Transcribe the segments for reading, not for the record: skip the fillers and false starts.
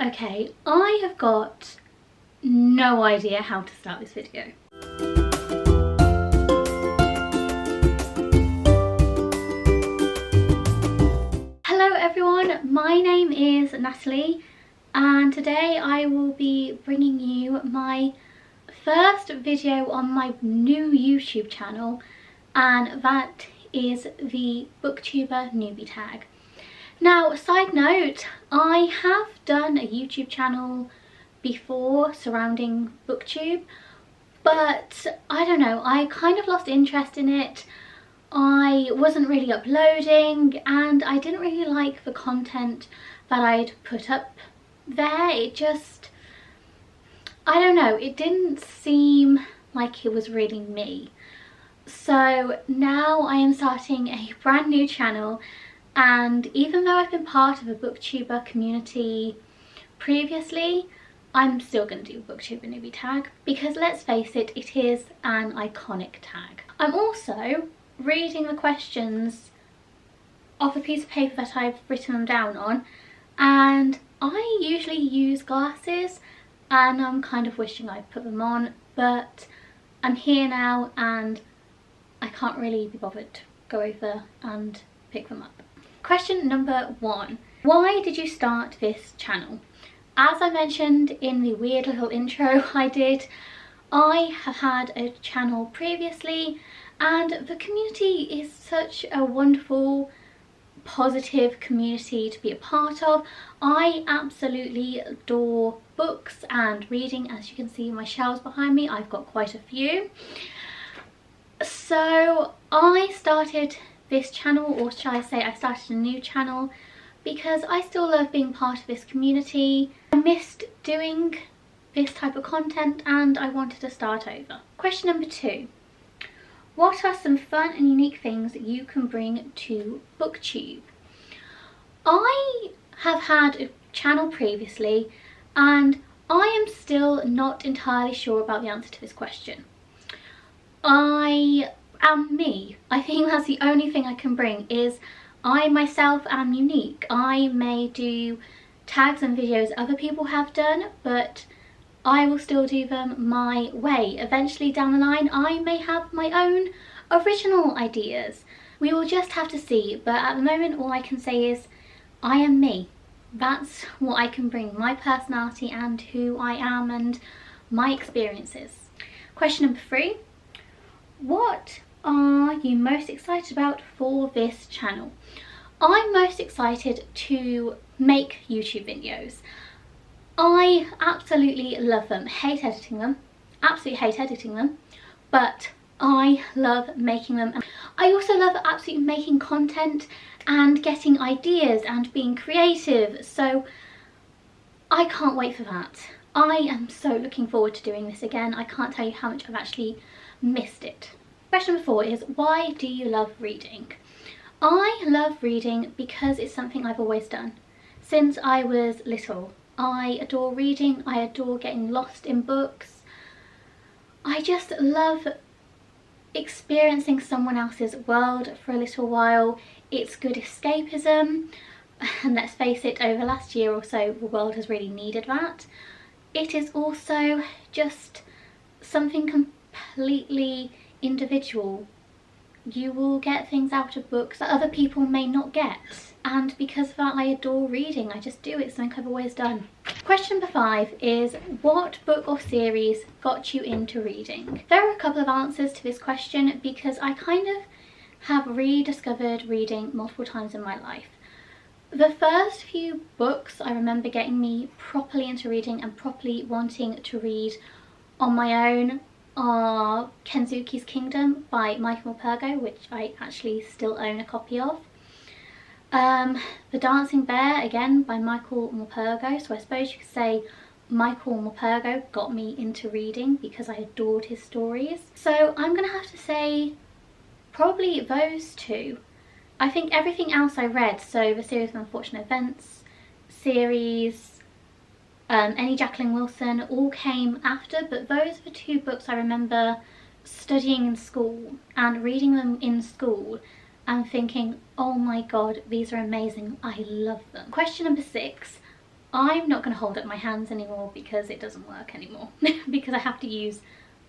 Okay, I have got no idea how to start this video. Hello everyone, my name is Natalie and today I will be bringing you my first video on my new YouTube channel, and that is the Booktuber Newbie Tag. Now, side note, I have done a YouTube channel before surrounding BookTube, but I don't know, I kind of lost interest in it. I wasn't really uploading and I didn't really like the content that I'd put up there. It just, I don't know, it didn't seem like it was really me. So now I am starting a brand new channel, and even though I've been part of a booktuber community previously, I'm still going to do Booktuber Newbie Tag because, let's face it, it is an iconic tag. I'm also reading the questions off a piece of paper that I've written them down on, and I usually use glasses and I'm kind of wishing I'd put them on, but I'm here now and I can't really be bothered to go over and pick them up. Question number 1. Why did you start this channel? As I mentioned in the weird little intro I did, I have had a channel previously and the community is such a wonderful, positive community to be a part of. I absolutely adore books and reading. As you can see in my shelves behind me, I've got quite a few. So I started this channel, or shall I say I started a new channel, because I still love being part of this community. I missed doing this type of content and I wanted to start over. Question number 2. What are some fun and unique things that you can bring to BookTube? I have had a channel previously and I am still not entirely sure about the answer to this question. I am me. I think that's the only thing I can bring, is I myself am unique. I may do tags and videos other people have done, but I will still do them my way. Eventually down the line I may have my own original ideas. We will just have to see, but at the moment all I can say is I am me. That's what I can bring, my personality and who I am and my experiences. Question number 3. What are you most excited about for this channel? I'm most excited to make YouTube videos. I absolutely love them. Hate editing them. Absolutely hate editing them. But I love making them. I also love absolutely making content and getting ideas and being creative. So I can't wait for that. I am so looking forward to doing this again. I can't tell you how much I've actually missed it. Question number 4 is, why do you love reading? I love reading because it's something I've always done since I was little. I adore reading, I adore getting lost in books. I just love experiencing someone else's world for a little while. It's good escapism, and let's face it, over the last year or so the world has really needed that. It is also just something completely individual. You will get things out of books that other people may not get, and because of that I adore reading. I just do. It's something I've always done. Question number 5 is, what book or series got you into reading? There are a couple of answers to this question because I kind of have rediscovered reading multiple times in my life. The first few books I remember getting me properly into reading and properly wanting to read on my own are Kensuke's Kingdom by Michael Morpurgo, which I actually still own a copy of. The Dancing Bear, again by Michael Morpurgo, so I suppose you could say Michael Morpurgo got me into reading because I adored his stories. So I'm gonna have to say probably those two. I think everything else I read, so the series of Unfortunate Events series, any Jacqueline Wilson, all came after, but those are the 2 books I remember studying in school and reading them in school and thinking, oh my god, these are amazing, I love them. Question number 6, I'm not going to hold up my hands anymore because it doesn't work anymore because I have to use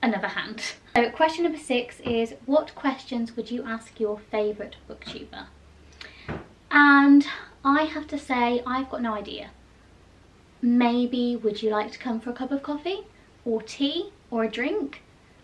another hand. So question number 6 is, what questions would you ask your favourite booktuber? And I have to say, I've got no idea. Maybe, would you like to come for a cup of coffee or tea or a drink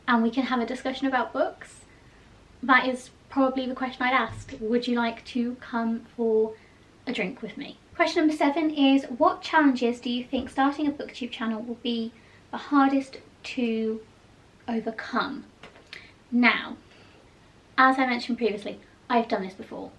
and we can have a discussion about books? That is probably the question I'd ask. Would you like to come for a drink with me? Question number 7 is, what challenges do you think starting a BookTube channel will be the hardest to overcome? Now, as I mentioned previously, I've done this before.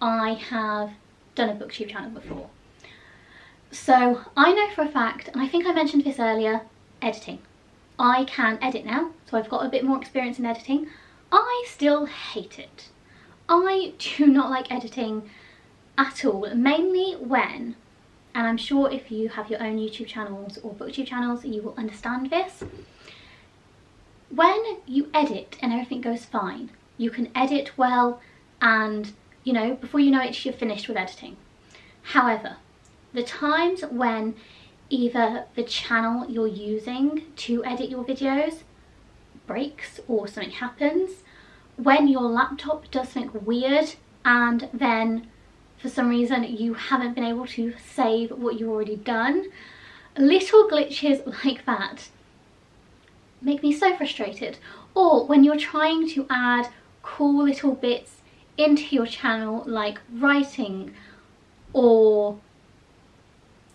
I have done a BookTube channel before. So I know for a fact, and I think I mentioned this earlier, editing. I can edit now, so I've got a bit more experience in editing. I still hate it. I do not like editing at all, mainly when, and I'm sure if you have your own YouTube channels or BookTube channels, you will understand this. When you edit and everything goes fine, you can edit well and, you know, before you know it, you're finished with editing. However, the times when either the channel you're using to edit your videos breaks or something happens, when your laptop does something weird and then for some reason you haven't been able to save what you've already done, little glitches like that make me so frustrated. Or when you're trying to add cool little bits into your channel like writing or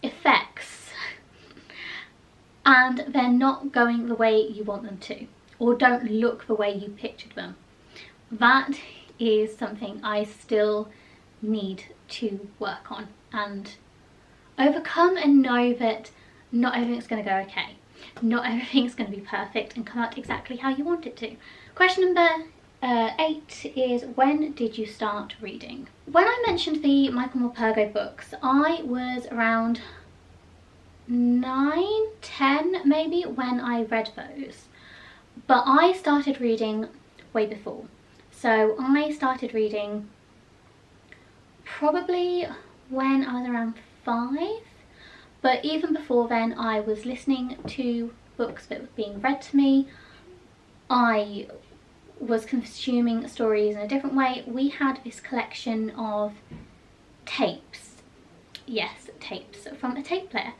effects and they're not going the way you want them to or don't look the way you pictured them. That is something I still need to work on and overcome, and know that not everything's going to go okay. Not everything's going to be perfect and come out exactly how you want it to. Question number 8 is, when did you start reading? When I mentioned the Michael Morpurgo books, I was around 9, 10 maybe when I read those. But I started reading way before. So I started reading probably when I was around 5. But even before then, I was listening to books that were being read to me. I was consuming stories in a different way. We had this collection of tapes. Yes, tapes from a tape player.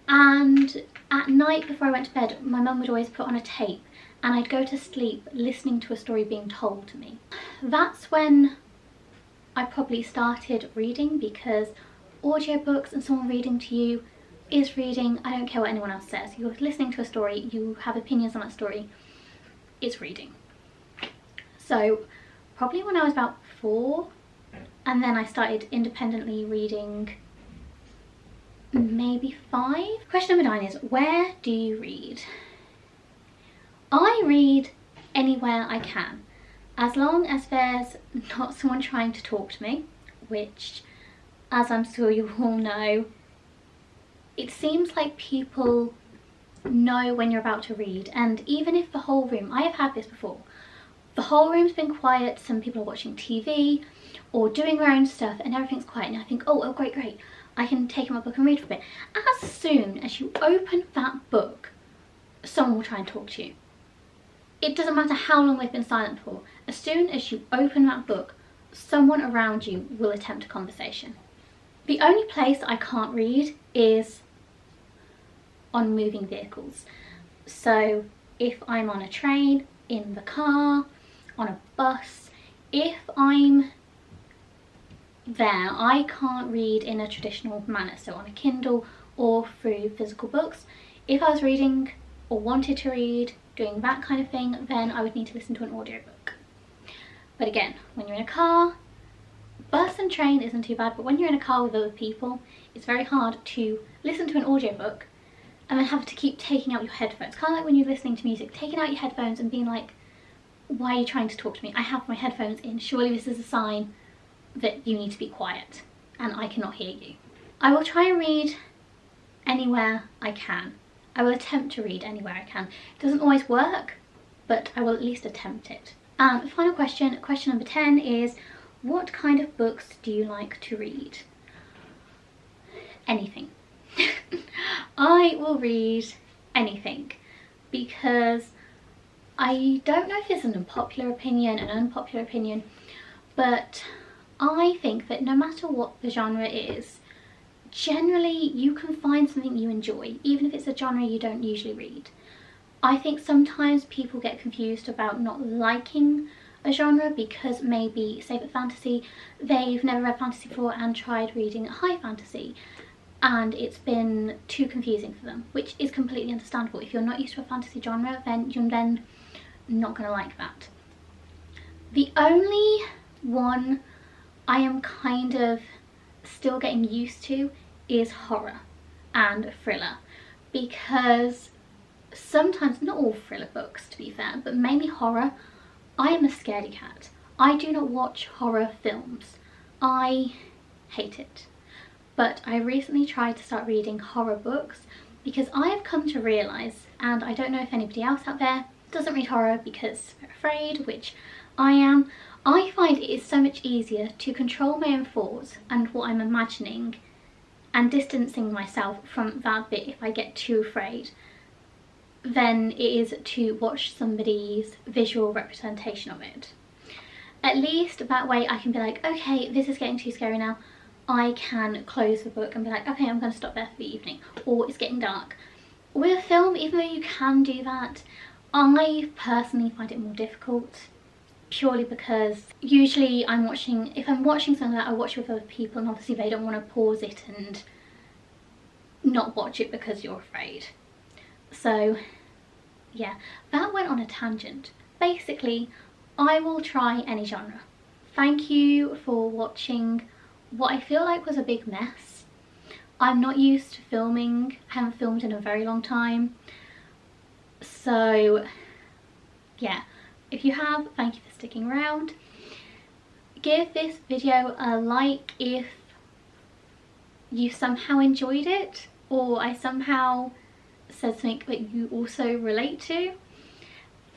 And at night before I went to bed, my mum would always put on a tape and I'd go to sleep listening to a story being told to me. That's when I probably started reading, because audiobooks and someone reading to you is reading. I don't care what anyone else says. You're listening to a story, you have opinions on that story, it's reading. So probably when I was about 4, and then I started independently reading maybe 5. Question number 9 is, where do you read? I read anywhere I can, as long as there's not someone trying to talk to me, which, as I'm sure you all know, it seems like people know when you're about to read. And even if the whole room, I have had this before, the whole room's been quiet, some people are watching TV or doing their own stuff and everything's quiet, and I think, oh great, I can take my book and read for a bit. As soon as you open that book, someone will try and talk to you. It doesn't matter how long they've been silent for. As soon as you open that book, someone around you will attempt a conversation. The only place I can't read is on moving vehicles. So if I'm on a train, in the car, on a bus, if I'm there, I can't read in a traditional manner, so on a Kindle or through physical books. If I was reading or wanted to read, doing that kind of thing, then I would need to listen to an audiobook. But again, when you're in a car, bus and train isn't too bad, but when you're in a car with other people, it's very hard to listen to an audiobook and then have to keep taking out your headphones. Kind of like when you're listening to music, taking out your headphones and being like, why are you trying to talk to me? I have my headphones in. Surely this is a sign that you need to be quiet and I cannot hear you. I will try and read anywhere I can. I will attempt to read anywhere I can. It doesn't always work, but I will at least attempt it. And final question, question number 10 is, what kind of books do you like to read? anything. I will read anything, because I don't know if it's an unpopular opinion, but I think that no matter what the genre is, generally you can find something you enjoy, even if it's a genre you don't usually read. I think sometimes people get confused about not liking a genre because maybe, say for fantasy, they've never read fantasy before and tried reading high fantasy, and it's been too confusing for them, which is completely understandable. If you're not used to a fantasy genre, then you're then not going to like that. The only one I am kind of still getting used to is horror and thriller, because sometimes, not all thriller books to be fair, but mainly horror, I am a scaredy cat. I do not watch horror films. I hate it. But I recently tried to start reading horror books because I have come to realise, and I don't know if anybody else out there doesn't read horror because they're afraid, which I am. I find it is so much easier to control my own thoughts and what I'm imagining and distancing myself from that bit if I get too afraid than it is to watch somebody's visual representation of it. At least that way I can be like, okay, this is getting too scary now. I can close the book and be like, okay, I'm going to stop there for the evening, or it's getting dark. With a film, even though you can do that, I personally find it more difficult, purely because usually if I'm watching something that I watch with other people, and obviously they don't want to pause it and not watch it because you're afraid. So yeah, that went on a tangent. Basically, I will try any genre. Thank you for watching what I feel like was a big mess. I'm not used to filming, I haven't filmed in a very long time. So yeah, if you have, thank you for sticking around. Give this video a like if you somehow enjoyed it, or I somehow said something that you also relate to.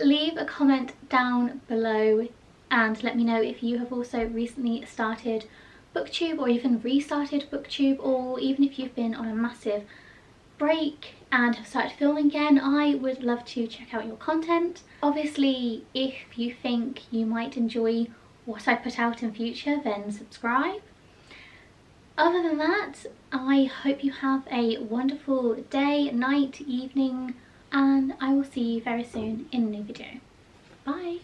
Leave a comment down below and let me know if you have also recently started BookTube, or even restarted BookTube, or even if you've been on a massive break and have started filming again. I would love to check out your content. Obviously, if you think you might enjoy what I put out in future, then subscribe. Other than that, I hope you have a wonderful day, night, evening, and I will see you very soon in a new video. Bye!